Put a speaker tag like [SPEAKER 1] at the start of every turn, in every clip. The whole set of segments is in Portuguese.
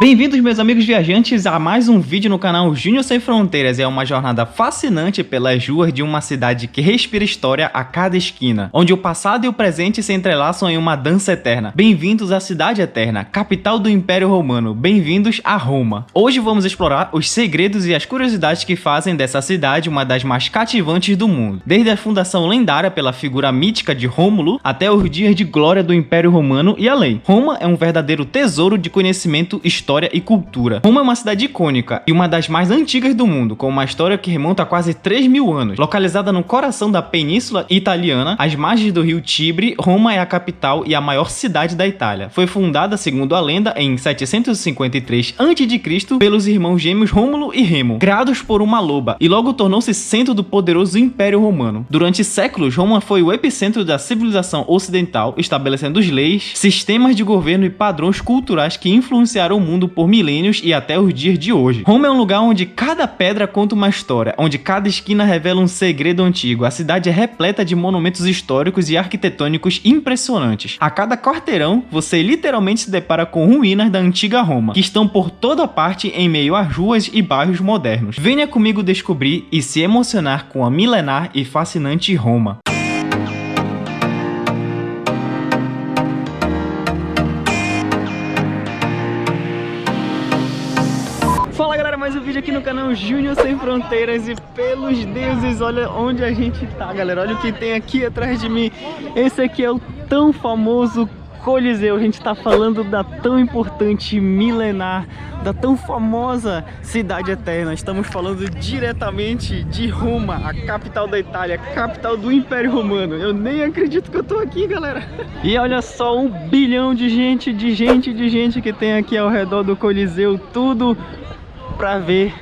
[SPEAKER 1] Bem-vindos, meus amigos viajantes, a mais um vídeo no canal Júnior Sem Fronteiras. É uma jornada fascinante pelas ruas de uma cidade que respira história a cada esquina, onde o passado e o presente se entrelaçam em uma dança eterna. Bem-vindos à Cidade Eterna, capital do Império Romano. Bem-vindos a Roma. Hoje vamos explorar os segredos e as curiosidades que fazem dessa cidade uma das mais cativantes do mundo. Desde a fundação lendária pela figura mítica de Rômulo até os dias de glória do Império Romano e além. Roma é um verdadeiro tesouro de conhecimento histórico e cultura. Roma é uma cidade icônica e uma das mais antigas do mundo, com uma história que remonta a quase 3.000 anos. Localizada no coração da Península Italiana, às margens do rio Tibre, Roma é a capital e a maior cidade da Itália. Foi fundada, segundo a lenda, em 753 a.C. pelos irmãos gêmeos Rômulo e Remo, criados por uma loba, e logo tornou-se centro do poderoso Império Romano. Durante séculos, Roma foi o epicentro da civilização ocidental, estabelecendo leis, sistemas de governo e padrões culturais que influenciaram o mundo por milênios e até os dias de hoje. Roma é um lugar onde cada pedra conta uma história, onde cada esquina revela um segredo antigo. A cidade é repleta de monumentos históricos e arquitetônicos impressionantes. A cada quarteirão, você literalmente se depara com ruínas da antiga Roma, que estão por toda parte em meio a ruas e bairros modernos. Venha comigo descobrir e se emocionar com a milenar e fascinante Roma. Fala galera, mais um vídeo aqui no canal Júnior Sem Fronteiras e pelos deuses, olha onde a gente tá, galera. Olha o que tem aqui atrás de mim. Esse aqui é o tão famoso Coliseu. A gente tá falando da tão importante milenar, da tão famosa Cidade Eterna. Estamos falando diretamente de Roma, a capital da Itália, a capital do Império Romano. Eu nem acredito que eu tô aqui, galera. E olha só, 1 bilhão de gente que tem aqui ao redor do Coliseu, tudo pra ver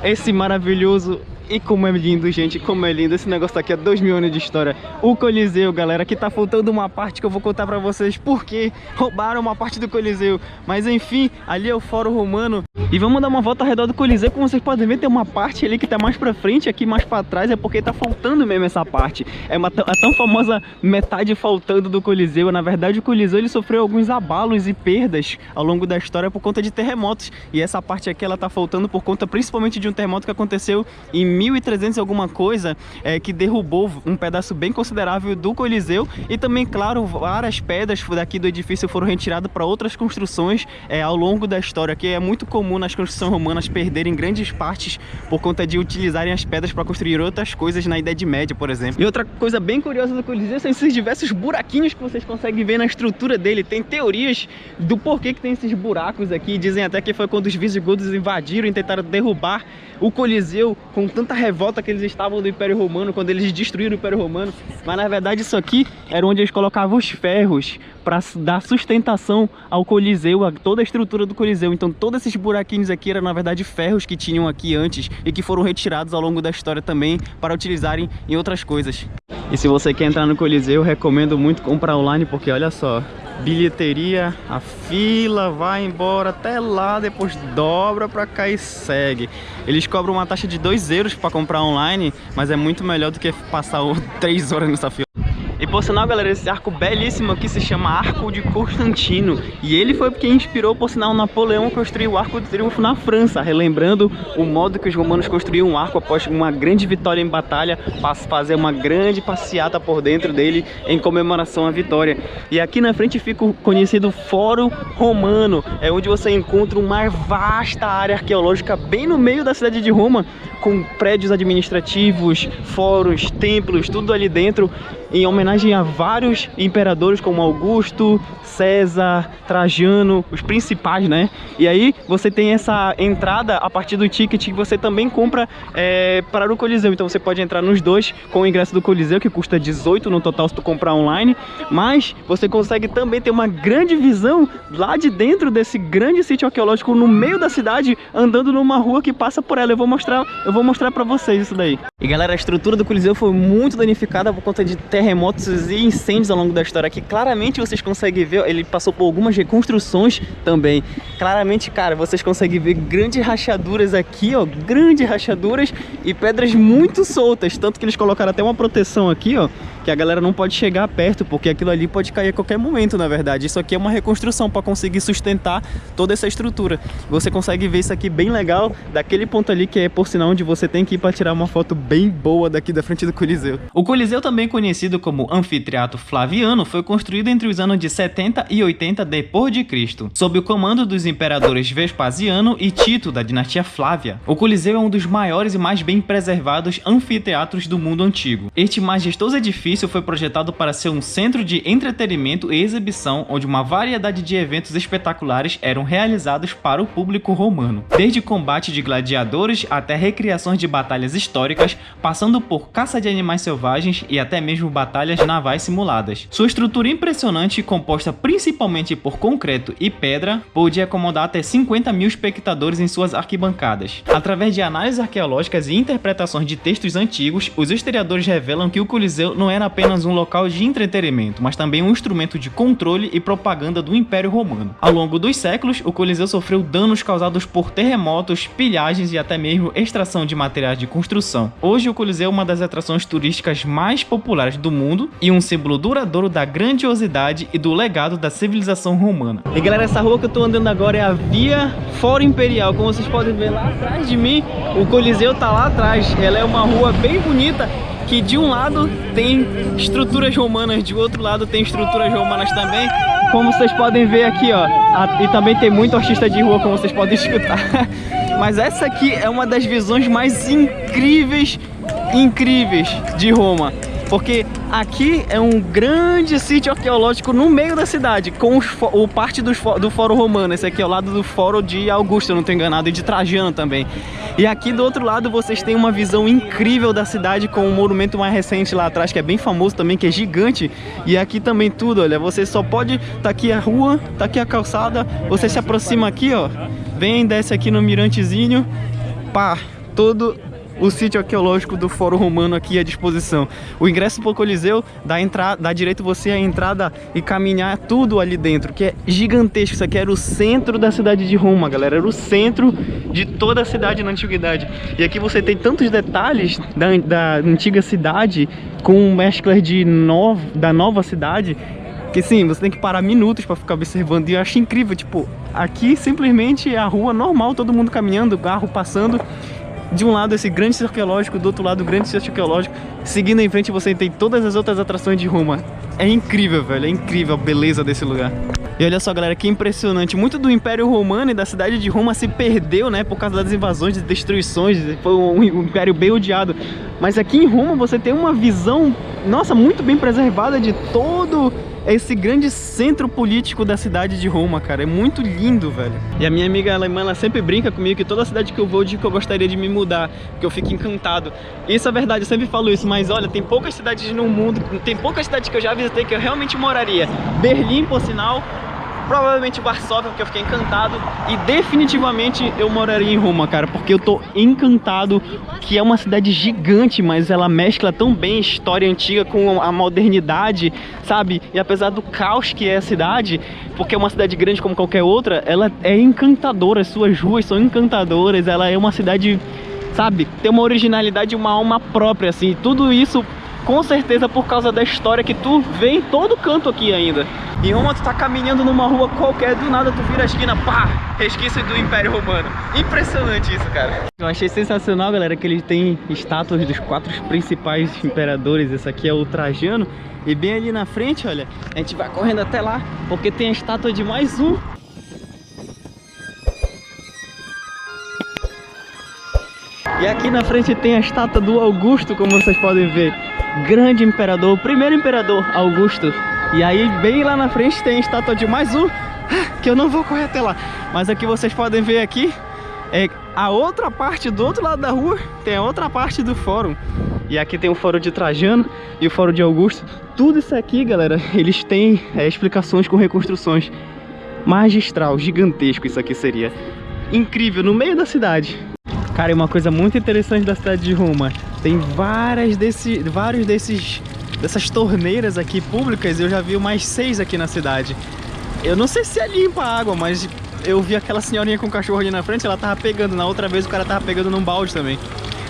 [SPEAKER 1] esse maravilhoso. E como é lindo, gente, como é lindo. Esse negócio aqui é 2.000 anos de história. O Coliseu, galera, que tá faltando uma parte que eu vou contar pra vocês porque roubaram uma parte do Coliseu. Mas enfim, ali é o Fórum Romano. E vamos dar uma volta ao redor do Coliseu. Como vocês podem ver, tem uma parte ali que tá mais pra frente, aqui mais pra trás. É porque tá faltando mesmo essa parte. É a tão famosa metade faltando do Coliseu. Na verdade, o Coliseu ele sofreu alguns abalos e perdas ao longo da história por conta de terremotos. E essa parte aqui, ela tá faltando por conta principalmente de um terremoto que aconteceu em 1300 e alguma coisa, que derrubou um pedaço bem considerável do Coliseu. E também, claro, várias pedras daqui do edifício foram retiradas para outras construções ao longo da história, que é muito comum nas construções romanas perderem grandes partes por conta de utilizarem as pedras para construir outras coisas na Idade Média, por exemplo. E outra coisa bem curiosa do Coliseu são esses diversos buraquinhos que vocês conseguem ver na estrutura dele. Tem teorias do porquê que tem esses buracos aqui. Dizem até que foi quando os visigodos invadiram e tentaram derrubar o Coliseu com tanta revolta que eles estavam do Império Romano, quando eles destruíram o Império Romano. Mas na verdade isso aqui era onde eles colocavam os ferros para dar sustentação ao Coliseu, a toda a estrutura do Coliseu. Então todos esses buraquinhos aqui eram na verdade ferros que tinham aqui antes e que foram retirados ao longo da história também para utilizarem em outras coisas. E se você quer entrar no Coliseu, eu recomendo muito comprar online, porque olha só, bilheteria, a fila vai embora até lá, depois dobra pra cá e segue. Eles cobram uma taxa de 2 euros para comprar online, mas é muito melhor do que passar 3 horas nessa fila. E por sinal, galera, esse arco belíssimo aqui se chama Arco de Constantino. E ele foi quem inspirou, por sinal, Napoleão a construir o Arco de Triunfo na França, relembrando o modo que os romanos construíam um arco após uma grande vitória em batalha, para fazer uma grande passeata por dentro dele em comemoração à vitória. E aqui na frente fica o conhecido Fórum Romano, é onde você encontra uma vasta área arqueológica bem no meio da cidade de Roma, com prédios administrativos, fóruns, templos, tudo ali dentro, em homenagem a vários imperadores como Augusto, César, Trajano, os principais, né? E aí você tem essa entrada a partir do ticket que você também compra para o Coliseu. Então você pode entrar nos dois com o ingresso do Coliseu, que custa 18 no total se tu comprar online, mas você consegue também ter uma grande visão lá de dentro desse grande sítio arqueológico no meio da cidade, andando numa rua que passa por ela. Eu vou mostrar para vocês isso daí. E galera, a estrutura do Coliseu foi muito danificada por conta de terremotos e incêndios ao longo da história. Aqui claramente vocês conseguem ver, ele passou por algumas reconstruções também. Claramente, cara, vocês conseguem ver grandes rachaduras aqui, ó, grandes rachaduras e pedras muito soltas, tanto que eles colocaram até uma proteção aqui, ó, que a galera não pode chegar perto, porque aquilo ali pode cair a qualquer momento, na verdade. Isso aqui é uma reconstrução para conseguir sustentar toda essa estrutura. Você consegue ver isso aqui bem legal daquele ponto ali, que é por sinal onde você tem que ir para tirar uma foto bem boa daqui da frente do Coliseu. O Coliseu, também conhecido como Anfiteatro Flaviano, foi construído entre os anos de 70 e 80 depois de Cristo, sob o comando dos imperadores Vespasiano e Tito da dinastia Flávia. O Coliseu é um dos maiores e mais bem preservados anfiteatros do mundo antigo. Este majestoso edifício foi projetado para ser um centro de entretenimento e exibição, onde uma variedade de eventos espetaculares eram realizados para o público romano, desde combate de gladiadores até recriações de batalhas históricas, passando por caça de animais selvagens e até mesmo batalhas navais simuladas. Sua estrutura impressionante, composta principalmente por concreto e pedra, podia acomodar até 50 mil espectadores em suas arquibancadas. Através de análises arqueológicas e interpretações de textos antigos, os historiadores revelam que o Coliseu não era apenas um local de entretenimento, mas também um instrumento de controle e propaganda do Império Romano. Ao longo dos séculos, o Coliseu sofreu danos causados por terremotos, pilhagens e até mesmo extração de materiais de construção. Hoje, o Coliseu é uma das atrações turísticas mais populares do mundo e um símbolo duradouro da grandiosidade e do legado da civilização romana. E galera, essa rua que eu tô andando agora é a Via Foro Imperial. Como vocês podem ver lá atrás de mim, o Coliseu tá lá atrás. Ela é uma rua bem bonita, que de um lado tem estruturas romanas, de outro lado tem estruturas romanas também, como vocês podem ver aqui, ó. E também tem muito artista de rua, como vocês podem escutar. Mas essa aqui é uma das visões mais incríveis de Roma, porque aqui é um grande sítio arqueológico no meio da cidade, com o parte do Fórum Romano. Esse aqui é ao lado do Fórum de Augusto, se eu não estou enganado, e de Trajano também. E aqui do outro lado vocês têm uma visão incrível da cidade, com um monumento mais recente lá atrás, que é bem famoso também, que é gigante. E aqui também tudo, olha, você só pode... Tá aqui a rua, tá aqui a calçada, você se aproxima aqui, ó, vem, desce aqui no mirantezinho, pá, todo o sítio arqueológico do Fórum Romano aqui à disposição. O ingresso para o Coliseu dá direito você à entrada e caminhar tudo ali dentro, que é gigantesco. Isso aqui era o centro da cidade de Roma, galera. Era o centro de toda a cidade na antiguidade. E aqui você tem tantos detalhes da antiga cidade com mesclas da nova cidade, que sim, você tem que parar minutos para ficar observando. E eu acho incrível, tipo, aqui simplesmente é a rua normal, todo mundo caminhando, carro passando. De um lado esse grande sítio arqueológico, do outro lado o grande sítio arqueológico. Seguindo em frente você tem todas as outras atrações de Roma. É incrível, velho, é incrível a beleza desse lugar. E olha só, galera, que impressionante. Muito do Império Romano e da cidade de Roma se perdeu, né, por causa das invasões e destruições. Foi um império bem odiado. Mas aqui em Roma você tem uma visão, nossa, muito bem preservada de todo esse grande centro político da cidade de Roma, cara. É muito lindo, velho. E a minha amiga alemã, ela sempre brinca comigo que toda cidade que eu vou, eu digo que eu gostaria de me mudar, porque eu fico encantado. Isso é verdade, eu sempre falo isso, mas olha, tem poucas cidades no mundo, tem poucas cidades que eu já visitei que eu realmente moraria. Berlim, por sinal, provavelmente Varsóvia, porque eu fiquei encantado, e definitivamente eu moraria em Roma, cara, porque eu tô encantado, que é uma cidade gigante, mas ela mescla tão bem a história antiga com a modernidade, sabe? E apesar do caos que é a cidade, porque é uma cidade grande como qualquer outra, ela é encantadora, as suas ruas são encantadoras, ela é uma cidade, sabe, tem uma originalidade e uma alma própria, assim, tudo isso com certeza por causa da história que tu vê em todo canto aqui ainda. Em Roma tu tá caminhando numa rua qualquer, do nada tu vira a esquina, pá, resquício do Império Romano. Impressionante isso, cara. Eu achei sensacional, galera, que eles têm estátuas dos 4 principais imperadores. Esse aqui é o Trajano. E bem ali na frente, olha, a gente vai correndo até lá, porque tem a estátua de mais um. E aqui na frente tem a estátua do Augusto, como vocês podem ver. Grande imperador, o primeiro imperador, Augusto. E aí bem lá na frente tem a estátua de mais um, que eu não vou correr até lá. Mas aqui vocês podem ver aqui, é a outra parte do outro lado da rua, tem a outra parte do fórum. E aqui tem o fórum de Trajano e o fórum de Augusto. Tudo isso aqui, galera, eles têm explicações com reconstruções. Magistral, gigantesco isso aqui seria. Incrível, no meio da cidade. Cara, e uma coisa muito interessante da cidade de Roma, tem várias dessas torneiras aqui públicas. Eu já vi mais 6 aqui na cidade. Eu não sei se é limpa a água, mas eu vi aquela senhorinha com o cachorro ali na frente, ela tava pegando. Na outra vez o cara tava pegando num balde também.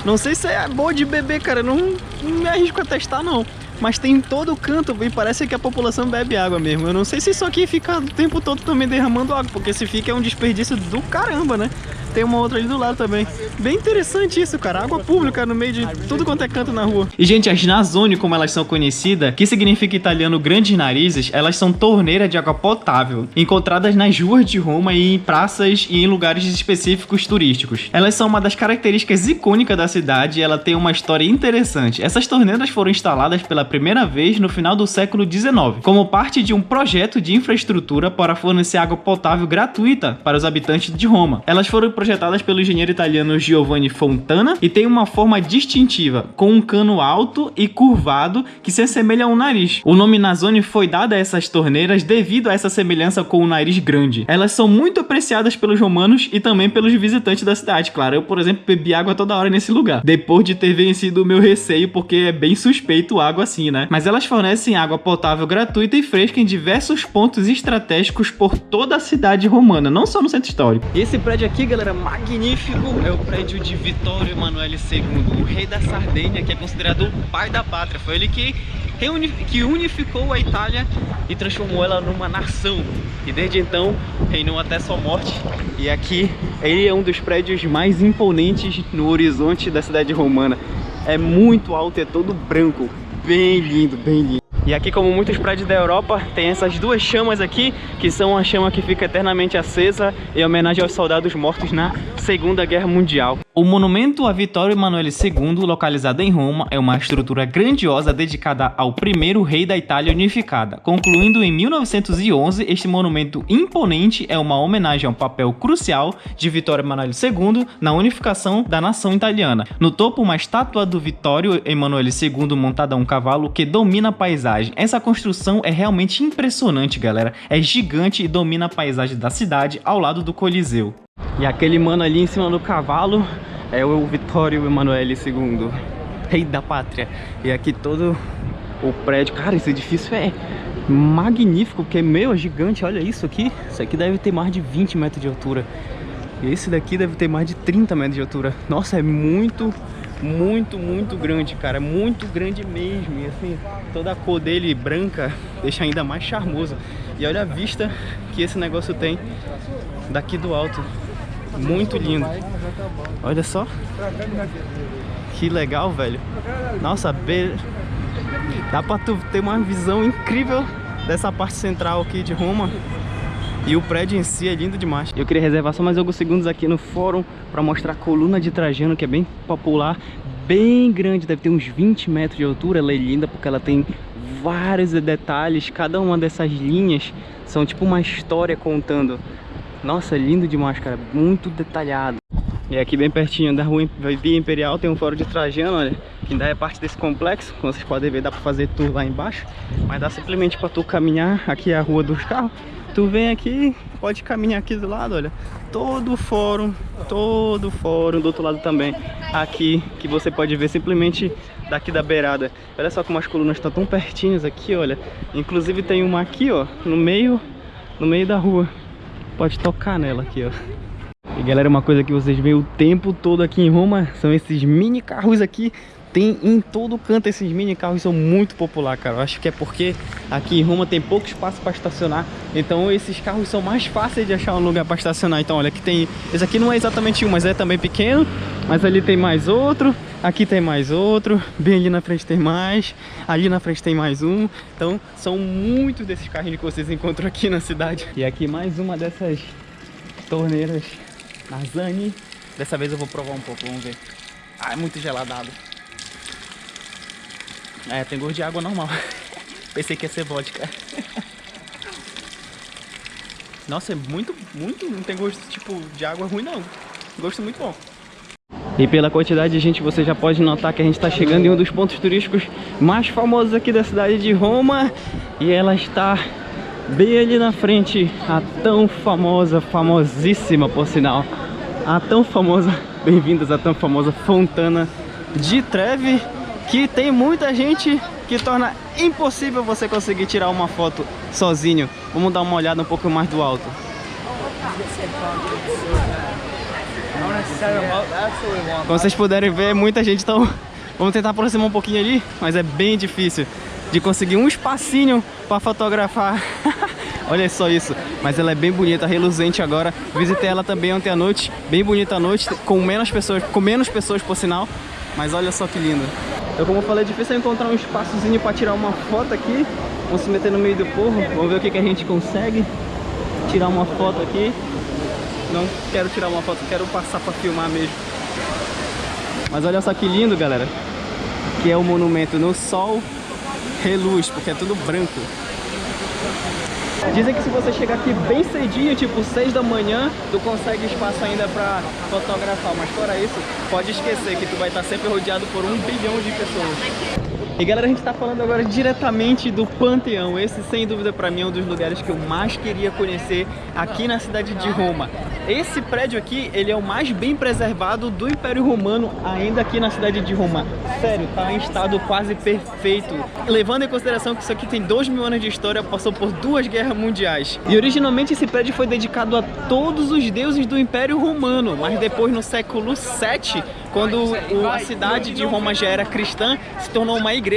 [SPEAKER 1] Não sei se é boa de beber, cara, não me arrisco a testar não. mas tem em todo canto e parece que a população bebe água mesmo. Eu não sei se isso aqui fica o tempo todo também derramando água, porque se fica é um desperdício do caramba, né? Tem uma outra ali do lado também. Bem interessante isso, cara. Água pública no meio de tudo quanto é canto na rua. E, gente, as Nazzoni, como elas são conhecidas, que significa em italiano grandes narizes, elas são torneiras de água potável, encontradas nas ruas de Roma e em praças e em lugares específicos turísticos. Elas são uma das características icônicas da cidade e ela tem uma história interessante. Essas torneiras foram instaladas pela primeira vez no final do século XIX, como parte de um projeto de infraestrutura para fornecer água potável gratuita para os habitantes de Roma. Elas foram projetadas pelo engenheiro italiano Giovanni Fontana e tem uma forma distintiva, com um cano alto e curvado que se assemelha a um nariz. O nome Nazzoni foi dado a essas torneiras devido a essa semelhança com o nariz grande. Elas são muito apreciadas pelos romanos e também pelos visitantes da cidade, claro. Eu, por exemplo, bebi água toda hora nesse lugar, depois de ter vencido o meu receio, porque é bem suspeito água assim, né? Mas elas fornecem água potável gratuita e fresca em diversos pontos estratégicos por toda a cidade romana, não só no centro histórico. E esse prédio aqui, galera, magnífico, é o prédio de Vittorio Emanuele II, o rei da Sardenha, que é considerado o pai da pátria. Foi ele que unificou a Itália e transformou ela numa nação. E desde então reinou até sua morte. E aqui ele é um dos prédios mais imponentes no horizonte da cidade romana. É muito alto, é todo branco, bem lindo, bem lindo. E aqui, como muitos prédios da Europa, tem essas duas chamas aqui, que são a chama que fica eternamente acesa em homenagem aos soldados mortos na Segunda Guerra Mundial. O monumento a Vittorio Emanuele II, localizado em Roma, é uma estrutura grandiosa dedicada ao primeiro rei da Itália unificada. Concluindo em 1911, este monumento imponente é uma homenagem ao papel crucial de Vittorio Emanuele II na unificação da nação italiana. No topo, uma estátua do Vittorio Emanuele II montada a um cavalo que domina a paisagem. Essa construção é realmente impressionante, galera. É gigante e domina a paisagem da cidade ao lado do Coliseu. E aquele mano ali em cima do cavalo é o Vittorio Emanuele II, rei da pátria. E aqui todo o prédio, cara, esse edifício é magnífico, porque é gigante, olha isso aqui. Isso aqui deve ter mais de 20 metros de altura. E esse daqui deve ter mais de 30 metros de altura. Nossa, é muito grande, cara, muito grande mesmo. E assim, toda a cor dele branca deixa ainda mais charmoso. E olha a vista que esse negócio tem daqui do alto. Muito lindo. Olha só. Que legal, velho. Nossa, dá pra tu ter uma visão incrível dessa parte central aqui de Roma. E o prédio em si é lindo demais. Eu queria reservar só mais alguns segundos aqui no fórum para mostrar a coluna de Trajano, que é bem popular, bem grande, deve ter uns 20 metros de altura. Ela é linda porque ela tem vários detalhes, cada uma dessas linhas são tipo uma história contando. Nossa, é lindo demais, cara, muito detalhado. E aqui bem pertinho da rua Via Imperial tem um fórum de Trajano, olha, que ainda é parte desse complexo. Como vocês podem ver, dá pra fazer tour lá embaixo, mas dá simplesmente pra tu caminhar. Aqui é a rua dos carros. Tu vem aqui, pode caminhar aqui do lado, olha, todo o fórum do outro lado também, aqui, que você pode ver simplesmente daqui da beirada. Olha só como as colunas estão tão pertinhas aqui, olha, inclusive tem uma aqui, ó, no meio da rua, pode tocar nela aqui, ó. E galera, uma coisa que vocês veem o tempo todo aqui em Roma são esses mini carros aqui. Tem em todo canto esses mini carros, são muito populares, cara. Eu acho que é porque aqui em Roma tem pouco espaço para estacionar. Então esses carros são mais fáceis de achar um lugar para estacionar. Então olha, aqui tem... Esse aqui não é exatamente um, mas é também pequeno. Mas ali tem mais outro. Aqui tem mais outro. Bem ali na frente tem mais. Ali na frente tem mais um. Então são muitos desses carrinhos que vocês encontram aqui na cidade. E aqui mais uma dessas torneiras Nazzoni. Dessa vez eu vou provar um pouco, vamos ver. Ah, é muito geladado. É, tem gosto de água normal. Pensei que ia ser vodka. Nossa, é muito, não tem gosto tipo de água ruim não. Gosto muito bom. E pela quantidade de gente, você já pode notar que a gente está chegando em um dos pontos turísticos mais famosos aqui da cidade de Roma. E ela está bem ali na frente, a tão famosa, famosíssima por sinal, a tão famosa, bem-vindas à tão famosa Fontana di Trevi, que tem muita gente que torna impossível você conseguir tirar uma foto sozinho. Vamos dar uma olhada um pouco mais do alto. Como vocês puderem ver, muita gente está... Vamos tentar aproximar um pouquinho ali, mas é bem difícil. de conseguir um espacinho para fotografar. Olha só isso, mas ela é bem bonita, reluzente agora. Visitei ela também ontem à noite, bem bonita à noite, com menos pessoas por sinal. Mas olha só que lindo. Então, como eu falei, é difícil encontrar um espaçozinho para tirar uma foto aqui. Vamos se meter no meio do povo, vamos ver o que a gente consegue. Tirar uma foto aqui. Não quero tirar uma foto, quero passar para filmar mesmo. Mas olha só que lindo, galera. Que é o monumento no sol reluz, porque é tudo branco. Dizem que se você chegar aqui bem cedinho, tipo 6 da manhã, tu consegue espaço ainda pra fotografar. Mas fora isso, pode esquecer que tu vai estar sempre rodeado por 1 bilhão de pessoas. E galera, a gente tá falando agora diretamente do Panteão. Esse, sem dúvida, pra mim é um dos lugares que eu mais queria conhecer aqui na cidade de Roma. Esse prédio aqui, ele é o mais bem preservado do Império Romano, ainda aqui na cidade de Roma. Sério, tá em estado quase perfeito. Levando em consideração que isso aqui tem 2.000 anos de história, passou por 2 guerras mundiais. E originalmente esse prédio foi dedicado a todos os deuses do Império Romano, mas depois no século VII, quando a cidade de Roma já era cristã, se tornou uma igreja.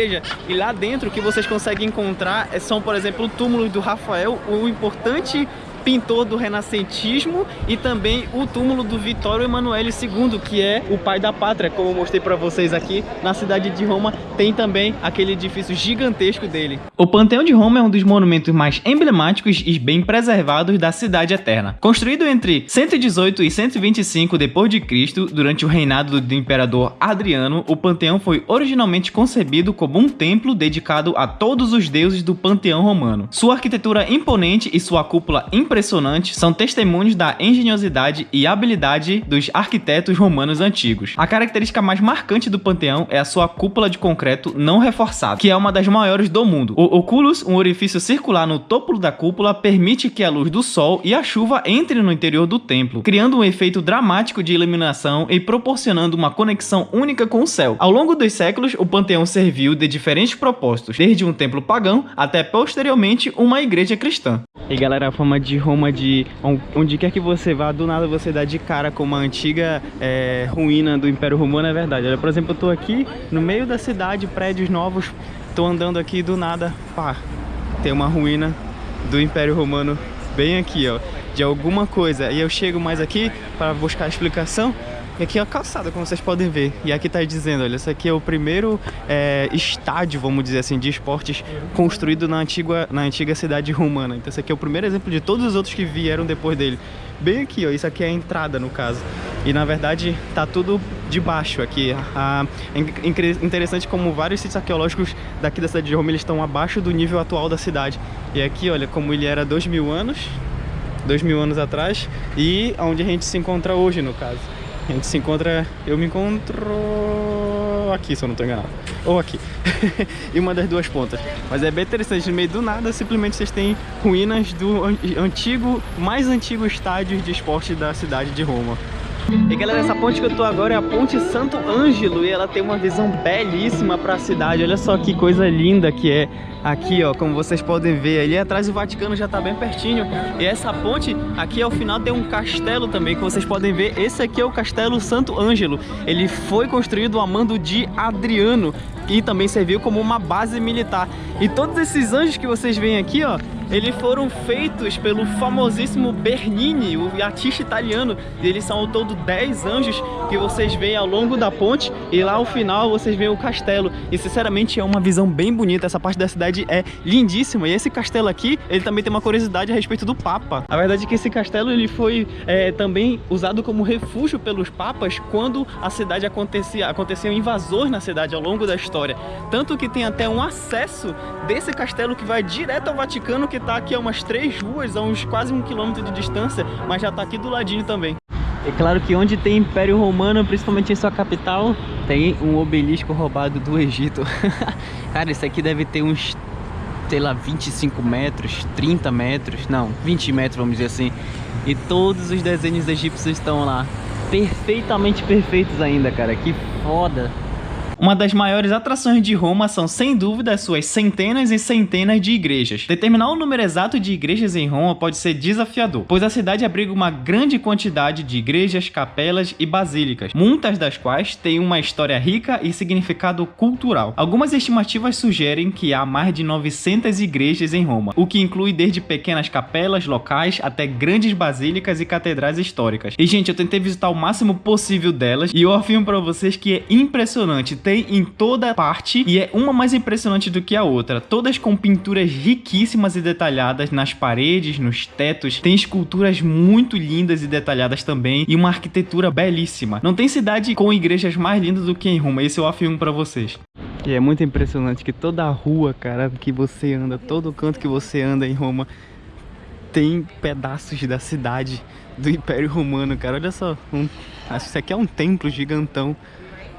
[SPEAKER 1] E lá dentro o que vocês conseguem encontrar são, por exemplo, o túmulo do Rafael, o importante pintor do renascentismo, e também o túmulo do Vittorio Emanuele II, que é o pai da pátria, como eu mostrei para vocês aqui na cidade de Roma. Tem também aquele edifício gigantesco dele. O Panteão de Roma é um dos monumentos mais emblemáticos e bem preservados da cidade eterna. Construído entre 118 e 125 d.C., durante o reinado do imperador Adriano, o Panteão foi originalmente concebido como um templo dedicado a todos os deuses do Panteão romano. Sua arquitetura imponente e sua cúpula impressionante são testemunhos da engenhosidade e habilidade dos arquitetos romanos antigos. A característica mais marcante do Panteão é a sua cúpula de concreto não reforçado, que é uma das maiores do mundo. O oculus, um orifício circular no topo da cúpula, permite que a luz do sol e a chuva entrem no interior do templo, criando um efeito dramático de iluminação e proporcionando uma conexão única com o céu. Ao longo dos séculos, o Panteão serviu de diferentes propósitos, desde um templo pagão até posteriormente uma igreja cristã. E galera, a fama de Roma, de onde quer que você vá, do nada você dá de cara com uma antiga ruína do Império Romano, é verdade. Olha, por exemplo, eu tô aqui no meio da cidade, prédios novos, tô andando aqui e do nada, pá, tem uma ruína do Império Romano bem aqui, ó, de alguma coisa. E eu chego mais aqui para buscar a explicação. E aqui é a calçada, como vocês podem ver. E aqui tá dizendo, olha, esse aqui é o primeiro estádio, vamos dizer assim, de esportes construído na antiga cidade romana. Então esse aqui é o primeiro exemplo de todos os outros que vieram depois dele. Bem aqui, ó, isso aqui é a entrada, no caso. E na verdade tá tudo de baixo aqui. É interessante como vários sítios arqueológicos daqui da cidade de Roma, eles estão abaixo do nível atual da cidade. E aqui, olha, como ele era 2.000 anos atrás, e onde a gente se encontra hoje, no caso. A gente se encontra, eu me encontro aqui, se eu não estou enganado, ou aqui, em uma das duas pontas. Mas é bem interessante, no meio do nada, simplesmente vocês têm ruínas do mais antigo estádio de esporte da cidade de Roma. E galera, essa ponte que eu tô agora é a Ponte Santo Ângelo, e ela tem uma visão belíssima para a cidade. Olha só que coisa linda que é aqui, ó, como vocês podem ver. Ali atrás o Vaticano já tá bem pertinho. E essa ponte aqui ao final tem um castelo também, que vocês podem ver. Esse aqui é o Castelo Santo Ângelo. Ele foi construído a mando de Adriano e também serviu como uma base militar. E todos esses anjos que vocês veem aqui, ó, eles foram feitos pelo famosíssimo Bernini, o artista italiano. E eles são ao todo 10 anjos que vocês veem ao longo da ponte, e lá ao final vocês veem o castelo. E sinceramente é uma visão bem bonita, essa parte da cidade é lindíssima. E esse castelo aqui, ele também tem uma curiosidade a respeito do Papa. A verdade é que esse castelo ele foi também usado como refúgio pelos papas quando a cidade aconteciam invasores na cidade ao longo da história. Tanto que tem até um acesso desse castelo que vai direto ao Vaticano, que tá aqui a umas 3 ruas, a uns quase 1 quilômetro de distância, mas já tá aqui do ladinho também. É claro que onde tem Império Romano, principalmente em sua capital, tem um obelisco roubado do Egito. Cara, isso aqui deve ter uns, sei lá, 25 metros, 30 metros, não, 20 metros, vamos dizer assim. E todos os desenhos egípcios estão lá, perfeitamente perfeitos ainda, cara, que foda. Uma das maiores atrações de Roma são, sem dúvida, suas centenas e centenas de igrejas. Determinar o número exato de igrejas em Roma pode ser desafiador, pois a cidade abriga uma grande quantidade de igrejas, capelas e basílicas, muitas das quais têm uma história rica e significado cultural. Algumas estimativas sugerem que há mais de 900 igrejas em Roma, o que inclui desde pequenas capelas locais até grandes basílicas e catedrais históricas. E, gente, eu tentei visitar o máximo possível delas e eu afirmo para vocês que é impressionante. Tem em toda parte e é uma mais impressionante do que a outra. Todas com pinturas riquíssimas e detalhadas nas paredes, nos tetos. Tem esculturas muito lindas e detalhadas também e uma arquitetura belíssima. Não tem cidade com igrejas mais lindas do que em Roma, isso eu afirmo para vocês. E é muito impressionante que toda a rua, cara, que você anda, todo canto que você anda em Roma, tem pedaços da cidade do Império Romano, cara. Olha só, acho que isso aqui é um templo gigantão,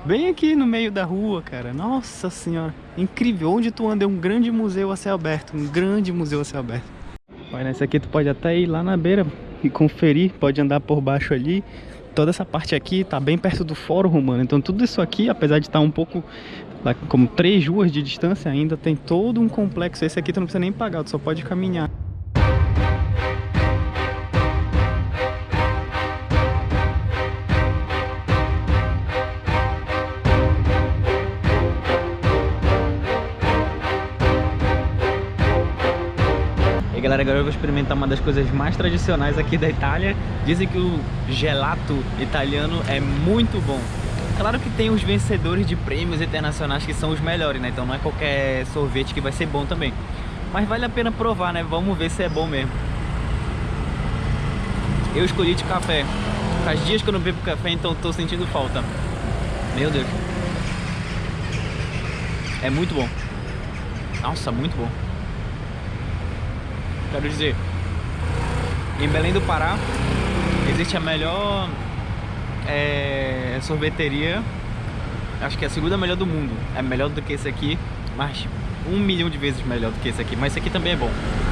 [SPEAKER 1] bem aqui no meio da rua, cara. Nossa senhora, incrível. Onde tu anda é um grande museu a céu aberto, um grande museu a céu aberto. Olha, nesse aqui tu pode até ir lá na beira e conferir, pode andar por baixo ali. Toda essa parte aqui tá bem perto do Fórum Romano, então tudo isso aqui, apesar de estar um pouco, como 3 ruas de distância, ainda tem todo um complexo. Esse aqui tu não precisa nem pagar, tu só pode caminhar. Galera, agora eu vou experimentar uma das coisas mais tradicionais aqui da Itália. Dizem que o gelato italiano é muito bom. Claro que tem os vencedores de prêmios internacionais que são os melhores, né? Então não é qualquer sorvete que vai ser bom também. Mas vale a pena provar, né? Vamos ver se é bom mesmo. Eu escolhi de café. Faz dias que eu não bebo café, então tô sentindo falta. Meu Deus. É muito bom. Nossa, muito bom. Quero dizer, em Belém do Pará existe a melhor sorveteria, acho que é a segunda melhor do mundo. É melhor do que esse aqui, mas 1 milhão de vezes melhor do que esse aqui. Mas esse aqui também é bom,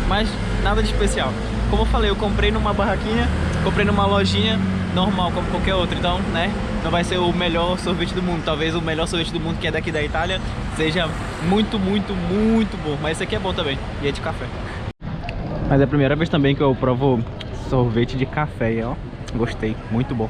[SPEAKER 1] mas nada de especial. Como eu falei, eu comprei numa barraquinha, comprei numa lojinha normal, como qualquer outra. Então, né, não vai ser o melhor sorvete do mundo. Talvez o melhor sorvete do mundo, que é daqui da Itália, seja muito, muito, muito bom. Mas esse aqui é bom também, e é de café. Mas é a primeira vez também que eu provo sorvete de café, e ó, gostei, muito bom.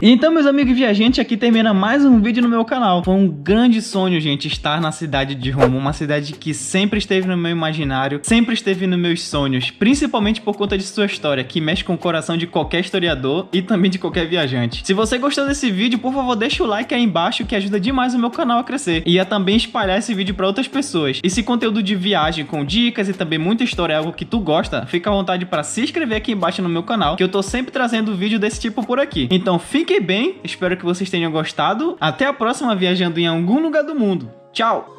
[SPEAKER 1] Então, meus amigos viajantes, aqui termina mais um vídeo no meu canal. Foi um grande sonho, gente, estar na cidade de Roma, uma cidade que sempre esteve no meu imaginário, sempre esteve nos meus sonhos, principalmente por conta de sua história, que mexe com o coração de qualquer historiador e também de qualquer viajante. Se você gostou desse vídeo, por favor, deixa o like aí embaixo, que ajuda demais o meu canal a crescer e a também espalhar esse vídeo para outras pessoas. E se conteúdo de viagem com dicas e também muita história é algo que tu gosta, fica à vontade para se inscrever aqui embaixo no meu canal, que eu tô sempre trazendo vídeo desse tipo por aqui. Então fiquem bem, espero que vocês tenham gostado. Até a próxima, viajando em algum lugar do mundo. Tchau!